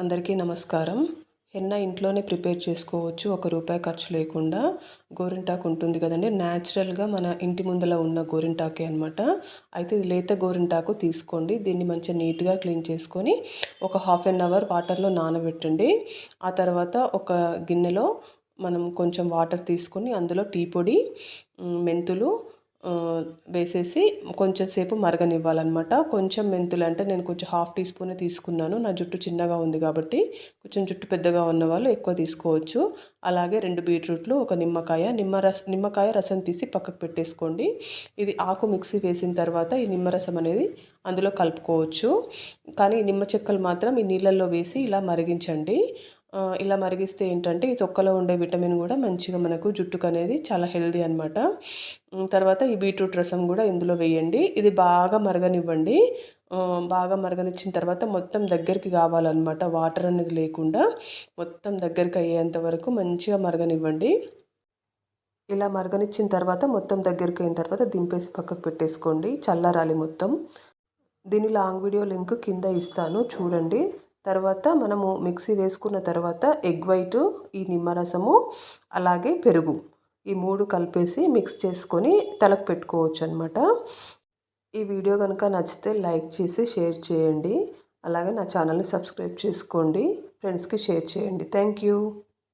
అందరికీ నమస్కారం. హెన్నా ఇంట్లోనే ప్రిపేర్ చేసుకోవచ్చు. ₹1 ఖర్చు లేకుండా. గోరింటాకు ఉంటుంది కదండి, న్యాచురల్గా మన ఇంటి ముందర ఉన్న గోరింటాకే అనమాట. అయితే ఇది లేత గోరింటాకు తీసుకోండి. దీన్ని మంచిగా నీట్గా క్లీన్ చేసుకొని ఒక హాఫ్ అన్ అవర్ వాటర్లో నానబెట్టండి. ఆ తర్వాత ఒక గిన్నెలో మనం కొంచెం వాటర్ తీసుకొని అందులో టీ పొడి, మెంతులు వేసేసి కొంచెం సేపు మరగనివ్వాలన్నమాట. కొంచెం మెంతులు అంటే నేను కొంచెం హాఫ్ టీ స్పూనే తీసుకున్నాను. నా జుట్టు చిన్నగా ఉంది కాబట్టి కొంచెం జుట్టు పెద్దగా ఉన్న వాళ్ళు ఎక్కువ తీసుకోవచ్చు. అలాగే 2 బీట్రూట్లు, ఒక నిమ్మకాయ రసం తీసి పక్కకు పెట్టేసుకోండి. ఇది ఆకు మిక్సీ వేసిన తర్వాత ఈ నిమ్మరసం అనేది అందులో కలుపుకోవచ్చు. కానీ నిమ్మ చెక్కలు మాత్రం ఈ నీళ్ళల్లో వేసి ఇలా మరిగించండి. ఇలా మరిగిస్తే ఏంటంటే ఈ తొక్కలో ఉండే విటమిన్ కూడా మంచిగా మనకు జుట్టుకు అనేది చాలా హెల్దీ అనమాట. తర్వాత ఈ బీట్రూట్ రసం కూడా ఇందులో వేయండి. ఇది బాగా మరగనివ్వండి. బాగా మరగనిచ్చిన తర్వాత మొత్తం దగ్గరికి కావాలన్నమాట. వాటర్ అనేది లేకుండా మొత్తం దగ్గరికి అయ్యేంత వరకు మంచిగా మరగనివ్వండి. ఇలా మరగనిచ్చిన తర్వాత మొత్తం దగ్గరికి అయిన తర్వాత దింపేసి పక్కకు పెట్టేసుకోండి. చల్లారాలి మొత్తం. దీని లాంగ్ వీడియో లింక్ కింద ఇస్తాను, చూడండి. తర్వాత మనము మిక్సీ వేసుకున్న తర్వాత ఎగ్ వైట్, ఈ నిమ్మరసము, అలాగే పెరుగు, ఈ 3 కలిపేసి మిక్స్ చేసుకొని తలకు పెట్టుకోవచ్చు అనమాట. ఈ వీడియో కనుక నచ్చితే లైక్ చేసి షేర్ చేయండి. అలాగే నా ఛానల్ని సబ్స్క్రైబ్ చేసుకోండి. ఫ్రెండ్స్కి షేర్ చేయండి. Thank you.